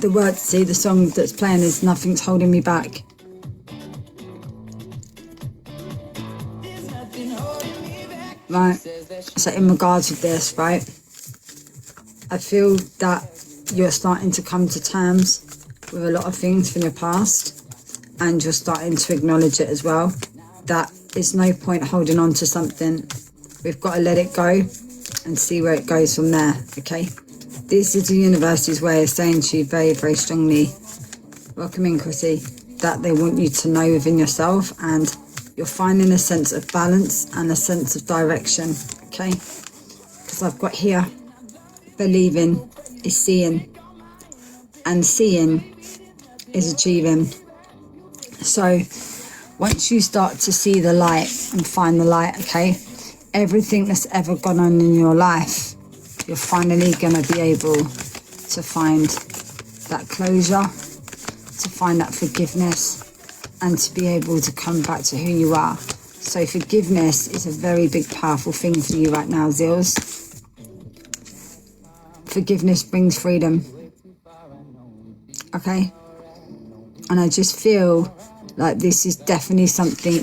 The word, see, the song that's playing is Nothing's Holding Me Back. Right, so in regards to this, right, I feel that you're starting to come to terms with a lot of things from your past, and you're starting to acknowledge it as well, that it's no point holding on to something. We've got to let it go and see where it goes from there, okay? This is the universe's way of saying to you very, very strongly, welcome in, Chrissy, that they want you to know within yourself, and you're finding a sense of balance and a sense of direction, okay? Because I've got here, believing is seeing, and seeing is achieving. So once you start to see the light and find the light, okay, everything that's ever gone on in your life, you're finally going to be able to find that closure, to find that forgiveness, and to be able to come back to who you are. So forgiveness is a very big, powerful thing for you right now, ZILs. Forgiveness brings freedom, okay? And I just feel like this is definitely something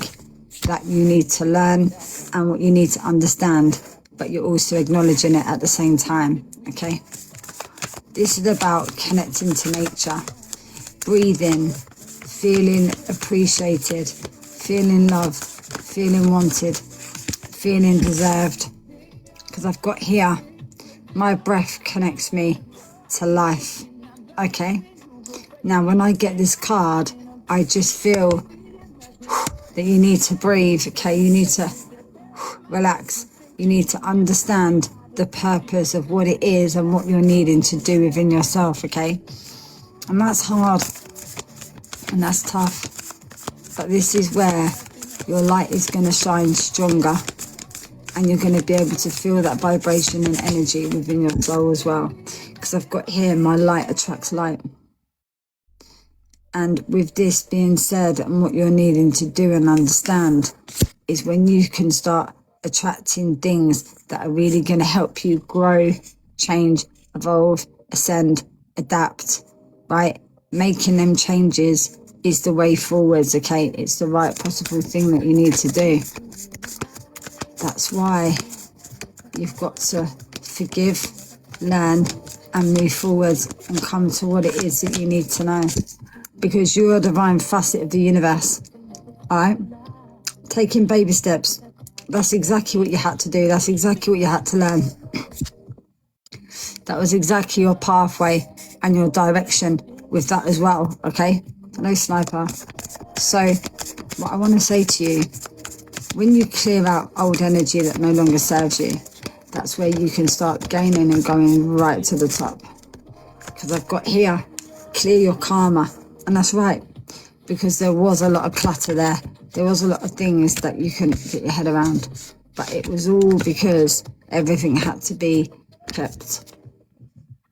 that you need to learn and what you need to understand, but you're also acknowledging it at the same time, okay? This is about connecting to nature, breathing, feeling appreciated, feeling loved, feeling wanted, feeling deserved. Because I've got here, my breath connects me to life, okay? Now, when I get this card, I just feel that you need to breathe, okay? You need to relax. You need to understand the purpose of what it is and what you're needing to do within yourself, okay? And that's hard. And that's tough, but this is where your light is going to shine stronger, and you're going to be able to feel that vibration and energy within your soul as well, because I've got here, my light attracts light. And with this being said, and what you're needing to do and understand is when you can start attracting things that are really going to help you grow, change, evolve, ascend, adapt, right? Making them changes is the way forwards, okay? It's the right possible thing that you need to do. That's why you've got to forgive, learn, and move forwards and come to what it is that you need to know. Because you're a divine facet of the universe, all right? Taking baby steps, that's exactly what you had to do. That's exactly what you had to learn. That was exactly your pathway and your direction with that as well, okay? No sniper. So what I want to say to you, when you clear out old energy that no longer serves you, that's where you can start gaining and going right to the top. Because I've got here, clear your karma. And that's right, because there was a lot of clutter there. There was a lot of things that you couldn't get your head around. But it was all because everything had to be kept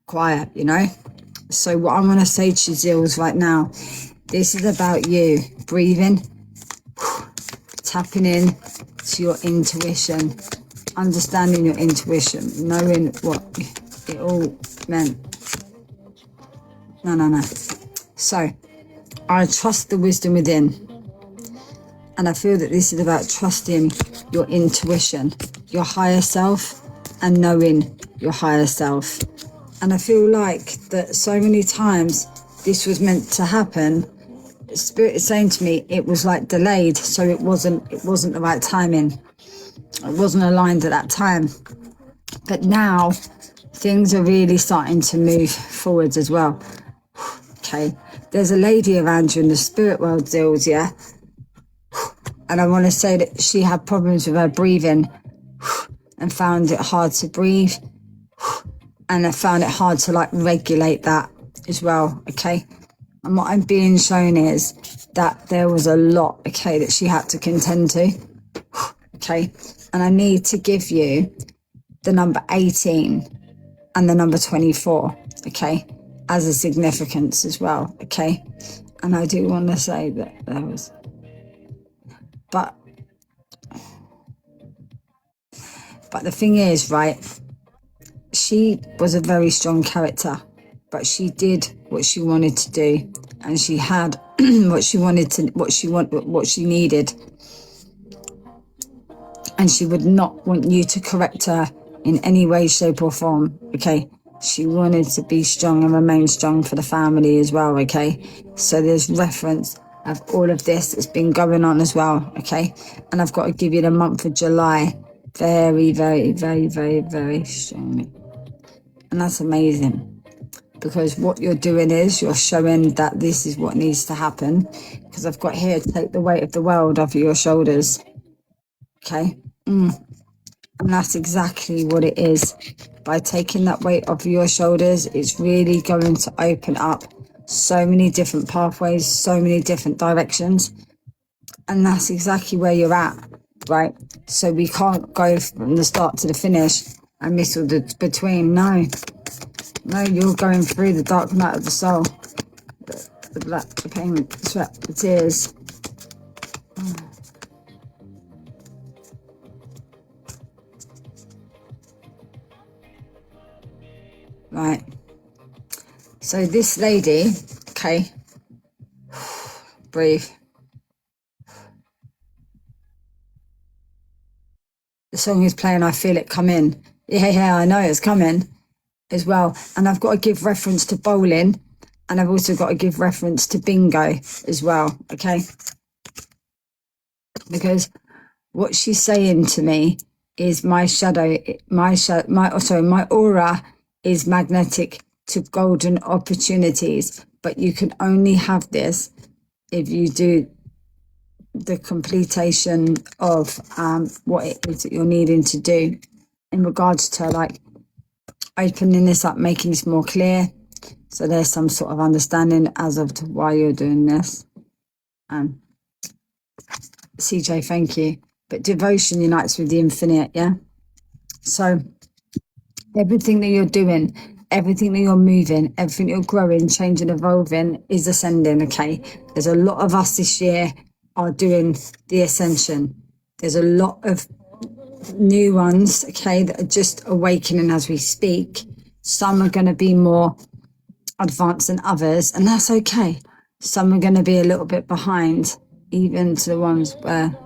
quiet, you know? So what I'm going to say to you, ZILs, right now, this is about you breathing, tapping in to your intuition, understanding your intuition, knowing what it all meant. No. So I trust the wisdom within. And I feel that this is about trusting your intuition, your higher self, and knowing your higher self. And I feel like that so many times this was meant to happen. Spirit is saying to me it was like delayed, so it wasn't the right timing. It wasn't aligned at that time. But now things are really starting to move forwards as well. Okay, there's a lady around you in the spirit world, ZILs, yeah? And I want to say that she had problems with her breathing and found it hard to breathe. And I found it hard to like regulate that as well, okay? And what I'm being shown is that there was a lot, okay, that she had to contend to, okay? And I need to give you the number 18 and the number 24, okay, as a significance as well, okay? And I do want to say that there was, but the thing is, right, she was a very strong character, but she did what she wanted to do, and she had what she needed, and she would not want you to correct her in any way, shape or form. Okay, she wanted to be strong and remain strong for the family as well. Okay, so there's reference of all of this that's been going on as well. Okay, and I've got to give you the month of July very, very, very, very, very strongly, and that's amazing. Because what you're doing is you're showing that this is what needs to happen. Because I've got here, take the weight of the world off your shoulders. Okay. And that's exactly what it is. By taking that weight off your shoulders, it's really going to open up so many different pathways, so many different directions. And that's exactly where you're at, right? So we can't go from the start to the finish and miss all the between. No, you're going through the dark night of the soul. The black, the pain, the sweat, the tears. Right. So this lady, okay, breathe. The song is playing, I feel it come in. Yeah, I know it's coming as well. And I've got to give reference to bowling, and I've also got to give reference to bingo as well, okay? Because what she's saying to me is my aura is magnetic to golden opportunities, but you can only have this if you do the completion of what it is that you're needing to do in regards to like opening this up, making this more clear, so there's some sort of understanding as of to why you're doing this. CJ, thank you. But devotion unites with the infinite, yeah? So everything that you're doing, everything that you're moving, everything you're growing, changing, evolving is ascending, okay? There's a lot of us this year are doing the ascension. There's a lot of new ones, okay, that are just awakening as we speak. Some are going to be more advanced than others, and that's okay. Some are going to be a little bit behind, even to the ones where...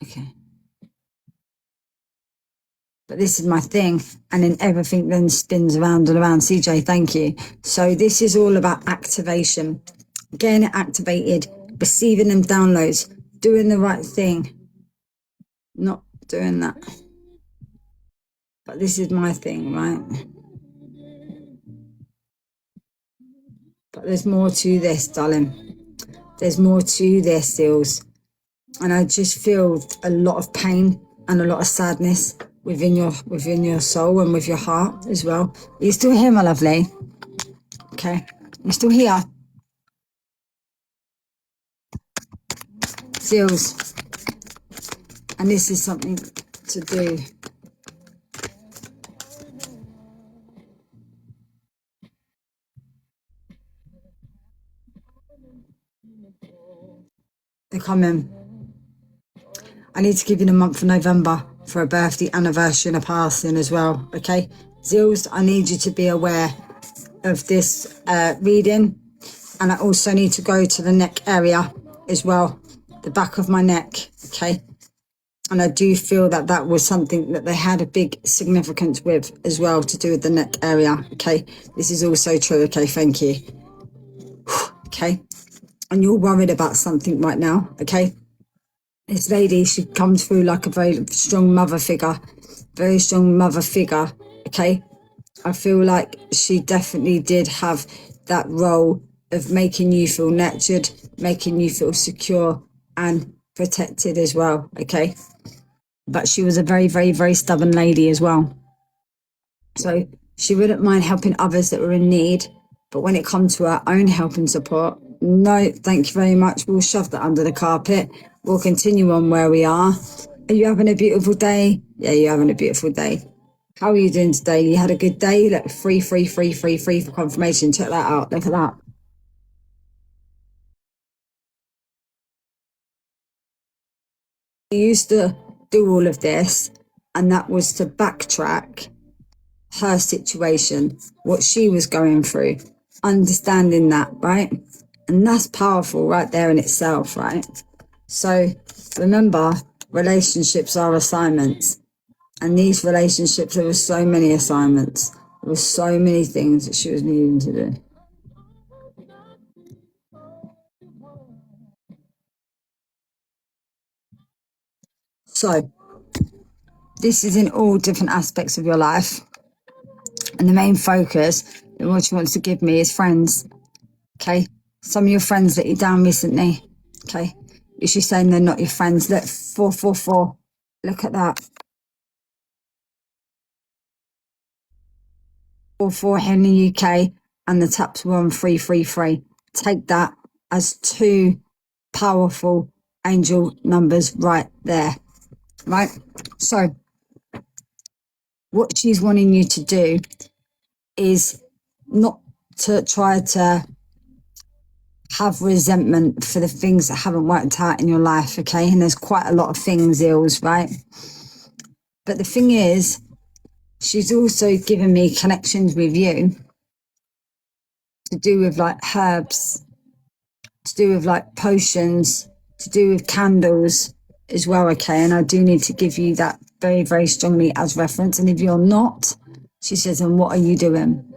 Okay. But this is my thing, and then everything then spins around and around. CJ, thank you. So this is all about activation, getting it activated, receiving them downloads, doing the right thing, not doing that. But this is my thing, right? But there's more to this, darling. There's more to this, Seals. And I just feel a lot of pain and a lot of sadness within your soul and with your heart as well. Are you still here, my lovely? Okay. You're still here? Seals. And this is something to do. They're coming. I need to give you the month of November for a birthday, anniversary and a passing as well, okay? Zills, I need you to be aware of this reading. And I also need to go to the neck area as well, the back of my neck, okay? And I do feel that that was something that they had a big significance with as well, to do with the neck area, okay? This is also true, okay? Thank you. Okay? And you're worried about something right now, okay? This lady, she comes through like a very strong mother figure, okay? I feel like she definitely did have that role of making you feel nurtured, making you feel secure and protected as well, okay? But she was a very, very, very stubborn lady as well. So she wouldn't mind helping others that were in need, but when it comes to her own help and support, no, thank you very much. We'll shove that under the carpet. We'll continue on where we are. Are you having a beautiful day? Yeah, you're having a beautiful day. How are you doing today? You had a good day? Look, free for confirmation. Check that out. Look at that. You used to do all of this, and that was to backtrack her situation, what she was going through, understanding that, right? And that's powerful right there in itself, right? So remember, relationships are assignments. And these relationships, there were so many assignments. There were so many things that she was needing to do. So this is in all different aspects of your life. And the main focus that what she wants to give me is friends. Okay. Some of your friends let you down recently. Okay. Is she saying they're not your friends? Look, 444. Look at that. 4 here in the UK, and the taps were on 333. Take that as two powerful angel numbers right there. Right. So what she's wanting you to do is not to try to have resentment for the things that haven't worked out in your life, okay? And there's quite a lot of things, ills, right? But the thing is, she's also given me connections with you to do with like herbs, to do with like potions, to do with candles as well, okay? And I do need to give you that very, very strongly as reference. And if you're not, she says, and what are you doing?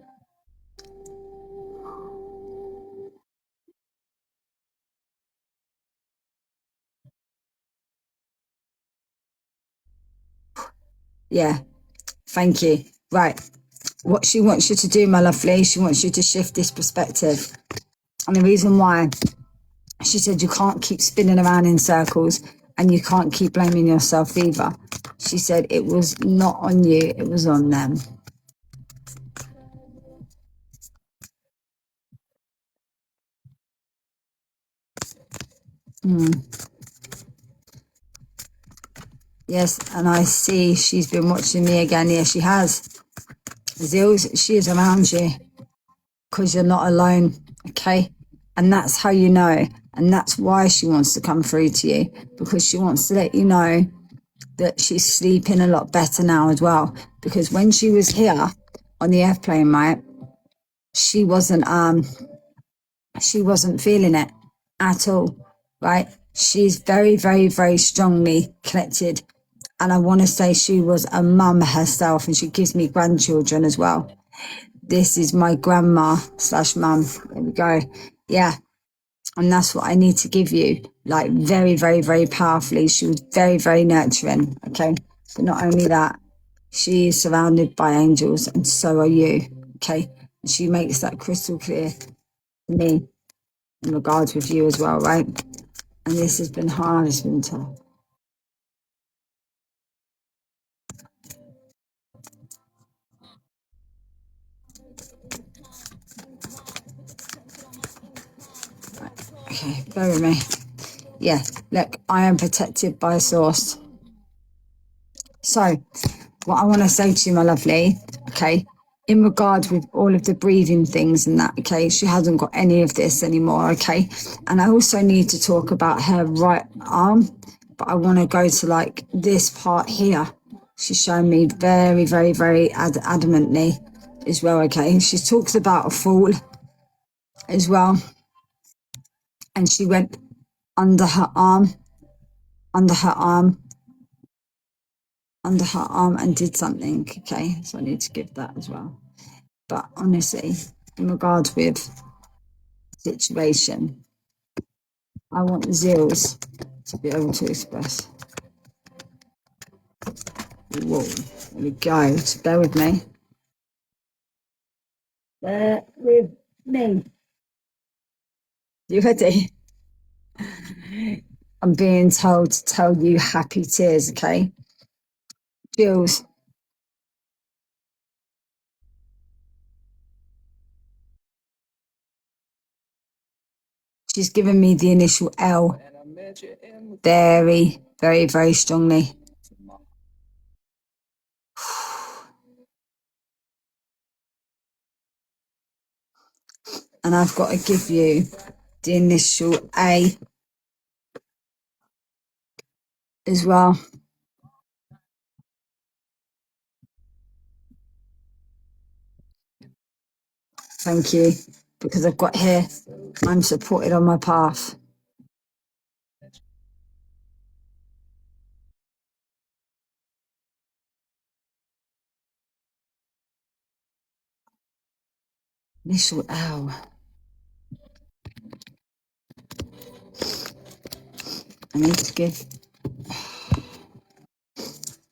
Yeah, thank you. Right. What she wants you to do, my lovely, she wants you to shift this perspective. And the reason why, she said, you can't keep spinning around in circles and you can't keep blaming yourself either. She said it was not on you, it was on them. Yes, and I see she's been watching me again. Yes, she has. Zills, she is around you because you're not alone, okay? And that's how you know. And that's why she wants to come through to you, because she wants to let you know that she's sleeping a lot better now as well. Because when she was here on the airplane, right, she wasn't feeling it at all, right? She's very, very, very strongly connected. And I want to say she was a mum herself, and she gives me grandchildren as well. This is my grandma slash mum. There we go. Yeah. And that's what I need to give you. Like very, very, very powerfully. She was very, very nurturing. Okay. But not only that, she is surrounded by angels, and so are you. Okay. And she makes that crystal clear to me in regards with you as well, right? And this has been hard, it's been tough. Okay, bear with me. Yeah, look, I am protected by a source. So, what I want to say to you, my lovely, okay, in regards with all of the breathing things and that, okay, she hasn't got any of this anymore, okay? And I also need to talk about her right arm, but I want to go to like this part here. She's showing me very, very, very adamantly as well, okay? She talks about a fall as well. And she went under her arm, under her arm, under her arm and did something, okay? So I need to give that as well. But honestly, in regards with situation, I want the ZILs to be able to express. Whoa, there we go. So bear with me. Bear with me. You ready? I'm being told to tell you happy tears, okay? Jules, she's given me the initial L very, very, very strongly. And I've got to give you the initial A as well. Thank you. Because I've got here, I'm supported on my path. Initial L. I need to give.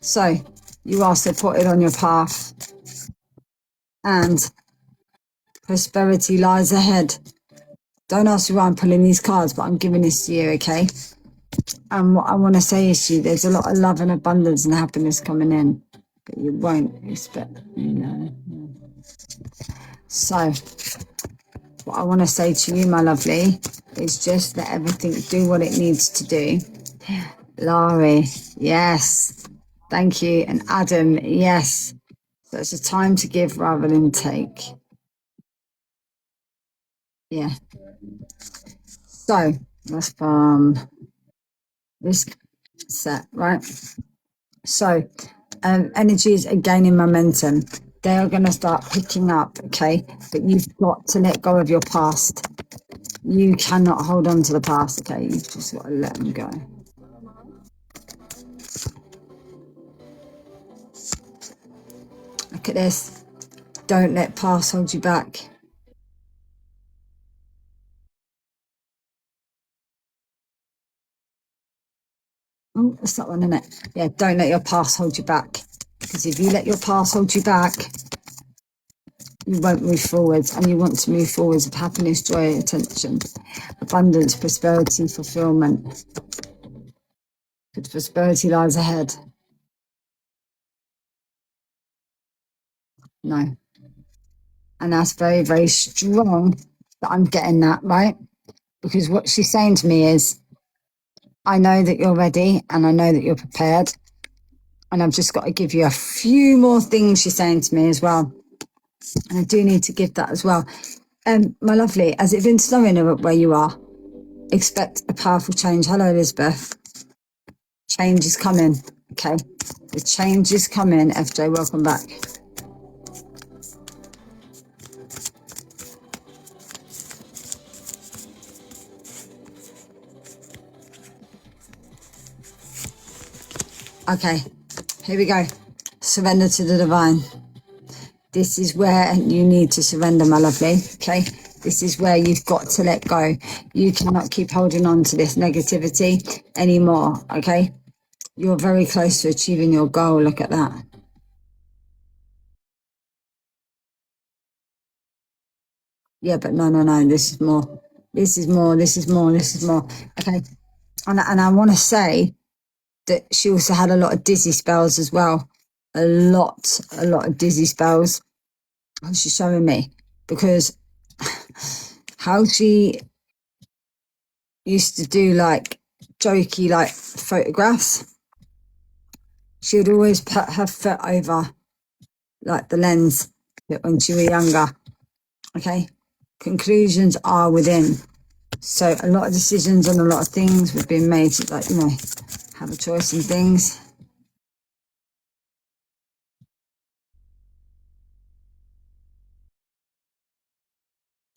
So, you are supported on your path. And prosperity lies ahead. Don't ask me why I'm pulling these cards, but I'm giving this to you, okay? And what I want to say is to you, there's a lot of love and abundance and happiness coming in, but you won't expect, So, what I want to say to you, my lovely, is just let everything do what it needs to do. Laurie, yes. Thank you. And Adam, yes. So it's a time to give rather than take. Yeah. So that's this set, right? So energies are gaining momentum. They are going to start picking up, okay? But you've got to let go of your past. You cannot hold on to the past, okay? You've just got to let them go. Look at this. Don't let past hold you back. Oh, that's that one, isn't it? Yeah, don't let your past hold you back. Because if you let your past hold you back, you won't move forwards, and you want to move forwards with happiness, joy, attention, abundance, prosperity, fulfillment. But prosperity lies ahead. No. And that's very, very strong that I'm getting that, right? Because what she's saying to me is, I know that you're ready and I know that you're prepared. And I've just got to give you a few more things she's saying to me as well. And I do need to give that as well. My lovely, has it been snowing where you are? Expect a powerful change. Hello, Elizabeth. Change is coming. Okay. The change is coming. FJ, welcome back. Okay. Here we go. Surrender to the divine. This is where you need to surrender, my lovely. Okay. This is where you've got to let go. You cannot keep holding on to this negativity anymore. Okay. You're very close to achieving your goal. Look at that. Yeah, but no. This is more. This is more. This is more. This is more. Okay. And I want to say that she also had a lot of dizzy spells as well. A lot of dizzy spells. She's showing me, because how she used to do like jokey like photographs, she would always put her foot over like the lens when she was younger. Okay, conclusions are within. So a lot of decisions on a lot of things were being made to, like, have a choice in things.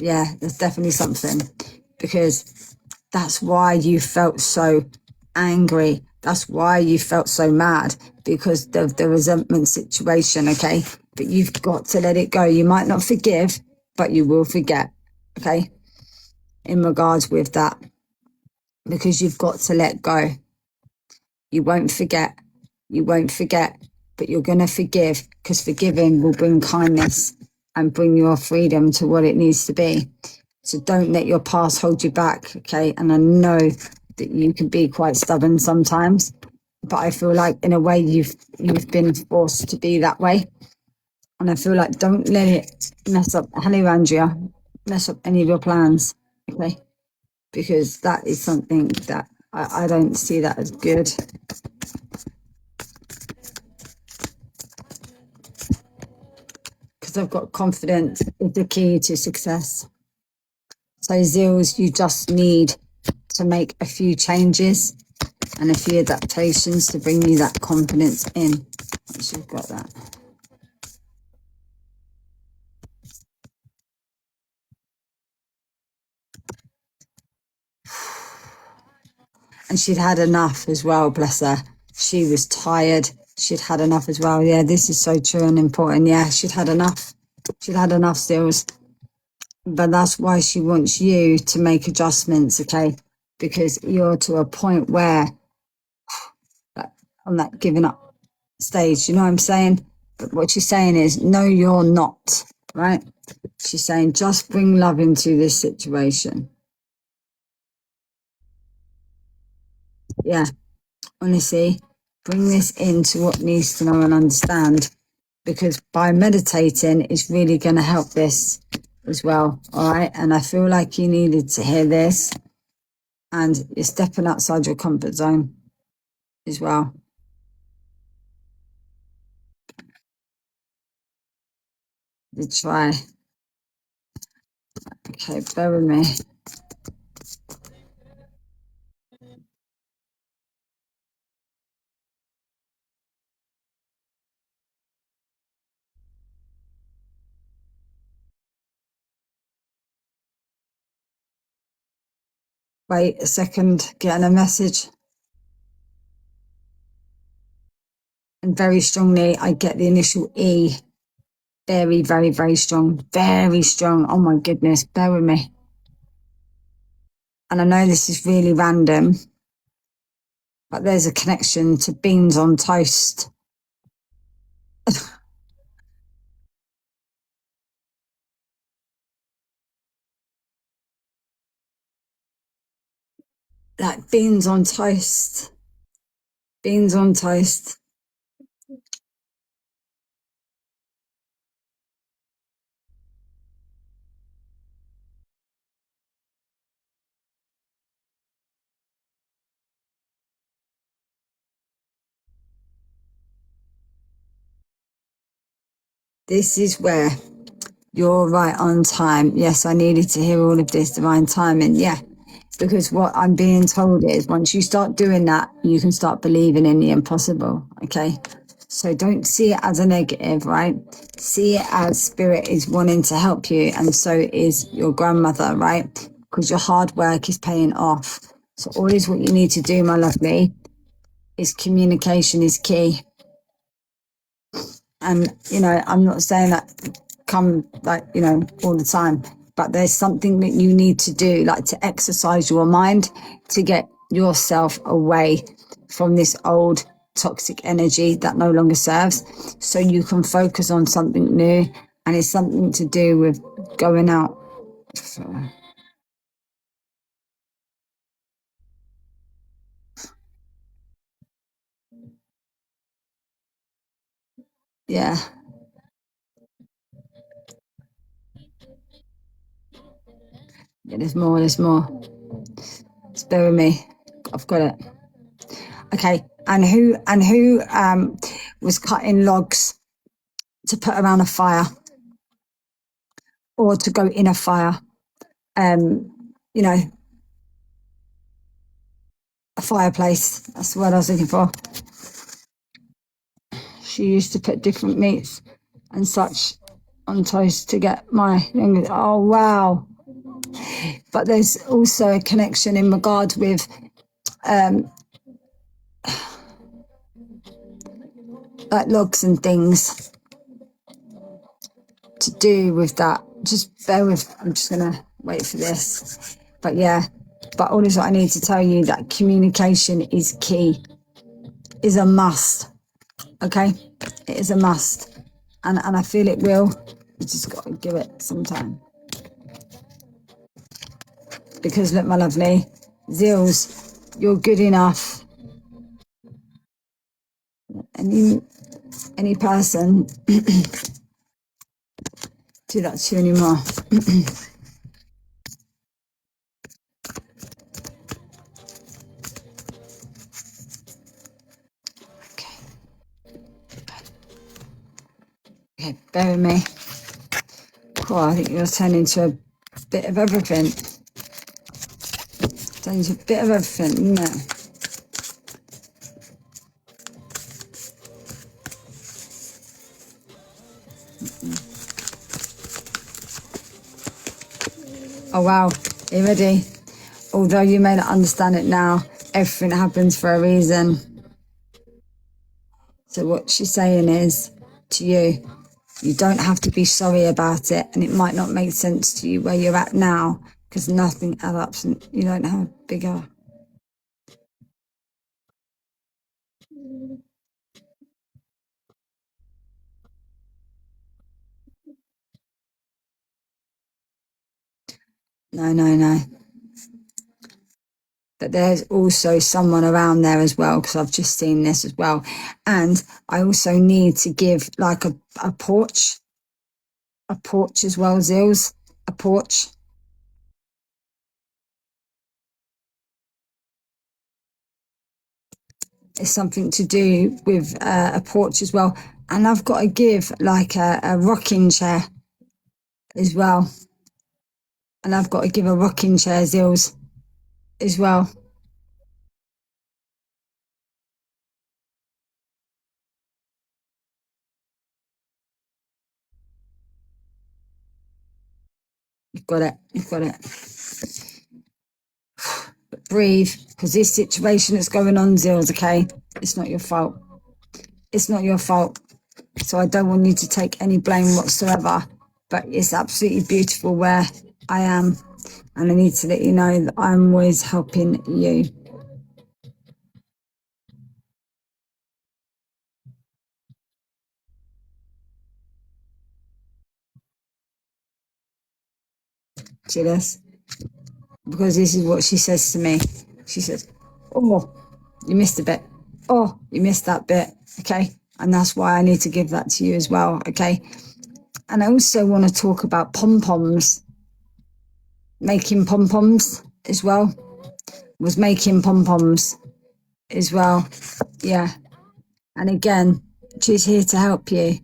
Yeah, there's definitely something, because that's why you felt so angry. That's why you felt so mad, because of the resentment situation, okay? But you've got to let it go. You might not forgive, but you will forget, okay? In regards with that, because you've got to let go. You won't forget. You won't forget, but you're going to forgive, because forgiving will bring kindness and bring your freedom to what it needs to be. So don't let your past hold you back, okay? And I know that you can be quite stubborn sometimes, but I feel like in a way you've been forced to be that way. And I feel like don't let it mess up, hello Andrea, mess up any of your plans, okay? Because that is something that I don't see that as good. Because I've got confidence is the key to success. So ZILs, you just need to make a few changes and a few adaptations to bring you that confidence in. Once you've got that. And she'd had enough as well, bless her. She was tired. She'd had enough as well. Yeah, this is so true and important. Yeah, she'd had enough. She'd had enough, Zils. But that's why she wants you to make adjustments, okay? Because you're to a point where, on that giving up stage, you know what I'm saying? But what she's saying is, no, you're not, right? She's saying, just bring love into this situation. Yeah, honestly, bring this into what needs to know and understand, because by meditating is really going to help this as well, all right? And I feel like you needed to hear this, and you're stepping outside your comfort zone as well. To try. Okay, bear with me. Wait a second, getting a message. And very strongly, I get the initial E. Very, very, very strong. Very strong. Oh my goodness, bear with me. And I know this is really random, but there's a connection to beans on toast. Like beans on toast. Beans on toast. This is where you're right on time. Yes, I needed to hear all of this divine timing. Yeah, because what I'm being told is once you start doing that, you can start believing in the impossible. Okay. So don't see it as a negative, right? See it as spirit is wanting to help you. And so is your grandmother, right? Because your hard work is paying off. So all is what you need to do, my lovely, is communication is key. And, you know, I'm not saying that come like, you know, all the time, but there's something that you need to do, like to exercise your mind to get yourself away from this old toxic energy that no longer serves, so you can focus on something new. And it's something to do with going out. So, yeah. Yeah, there's more, just bear with me, I've got it. Okay. And who was cutting logs to put around a fire or to go in a fire? You know, a fireplace, that's the word I was looking for. She used to put different meats and such on toast to get my, oh wow. But there's also a connection in regards with like logs and things to do with that. Just bear with, I'm just gonna wait for this. But yeah, but all is what I need to tell you, that communication is key, is a must. Okay, it is a must. And I feel it will. You just got to give it some time. Because look, my lovely, Zils, you're good enough. Any person do that to you anymore. Okay, bear with me. Cool, I think you're turning into a bit of everything. Turning into a bit of everything, isn't it? Oh wow, are you ready? Although you may not understand it now, Everything happens for a reason. So what she's saying is to you, you don't have to be sorry about it, and it might not make sense to you where you're at now because nothing adds up and you don't have bigger. No. But there's also someone around there as well, because I've just seen this as well. And I also need to give like a porch as well, Zills, a porch. It's something to do with a porch as well. And I've got to give like a rocking chair as well. And I've got to give a rocking chair, Zills, as well. You've got it. You've got it. But breathe, because this situation that's going on, Zills, okay? It's not your fault. It's not your fault. So I don't want you to take any blame whatsoever. But it's absolutely beautiful where I am. And I need to let you know that I'm always helping you. See this? Because this is what she says to me. She says, oh, you missed a bit. Oh, you missed that bit. Okay. And that's why I need to give that to you as well. Okay. And I also want to talk about pom-poms, making pom-poms as well. Was making pom-poms as well. Yeah. And again, she's here to help you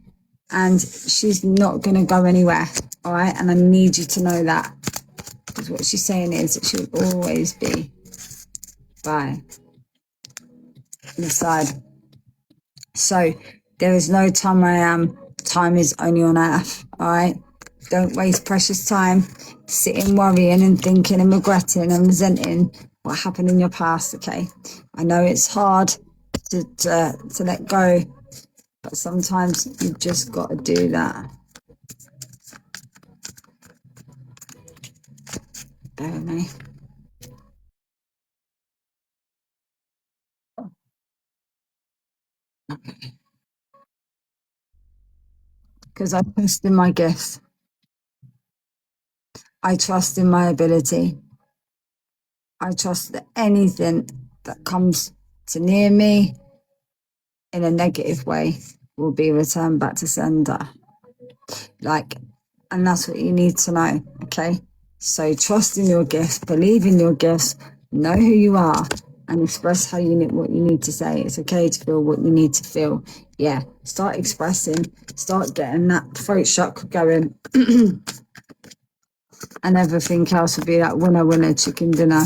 and she's not going to go anywhere. All right. And I need you to know that, because what she's saying is that she'll always be by your side. So there is no time I am. Time is only on earth. All right. Don't waste precious time sitting worrying and thinking and regretting and resenting what happened in your past. Okay. I know it's hard to let go, but sometimes you've just got to do that. Bear with me. Because I trust in my gifts. I trust in my ability. I trust that anything that comes to near me in a negative way will be returned back to sender. Like, and that's what you need to know. Okay. So trust in your gifts, believe in your gifts, know who you are, and express how you need what you need to say. It's okay to feel what you need to feel. Yeah. Start expressing, start getting that throat chakra going. And everything else will be that winner, chicken dinner.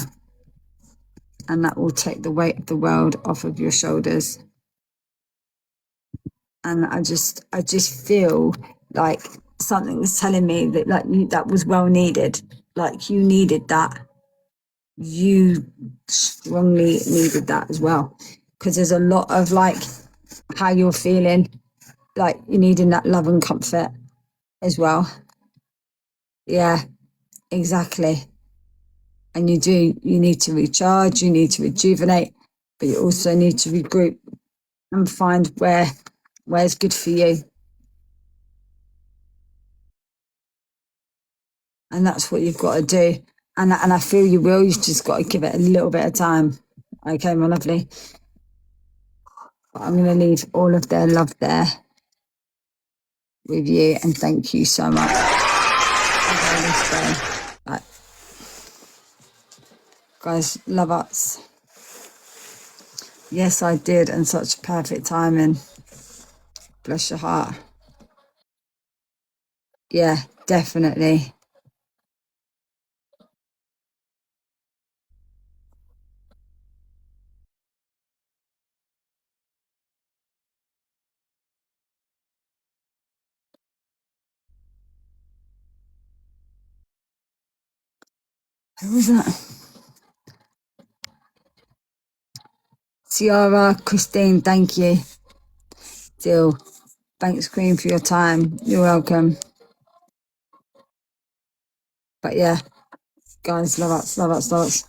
And that will take the weight of the world off of your shoulders. And I just feel like something was telling me that like that was well needed. Like you needed that. You strongly needed that as well. Because there's a lot of like how you're feeling, like you needing that love and comfort as well. Yeah, exactly. And you need to recharge, you need to rejuvenate, but you also need to regroup and find where's good for you. And that's what you've got to do. And I feel you will. You've just got to give it a little bit of time. Okay, my lovely. But I'm going to leave all of their love there with you, and thank you so much. Right. Guys, love us. Yes, I did, and such perfect timing. Bless your heart. Yeah, definitely. Who was that? Ciara, Christine, thank you. ZIL, thanks Queen for your time. You're welcome. But yeah, guys, love us, love us, love us.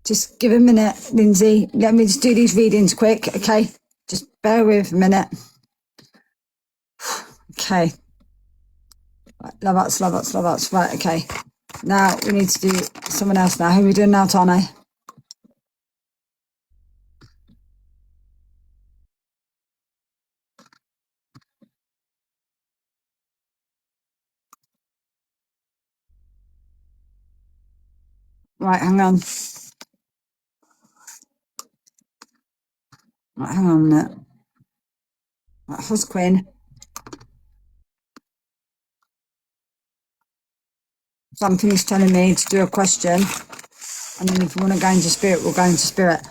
Just give a minute, Lindsay. Let me just do these readings quick, okay? Just bear with a minute. Okay. Right, love us, love us, love us. Right, okay. Now we need to do someone else now. Who are we doing now, Tane? Right, hang on. Right, hang on a minute. Right, who's Queen? Something's telling me to do a question. And then if we want to go into spirit, we'll go into spirit.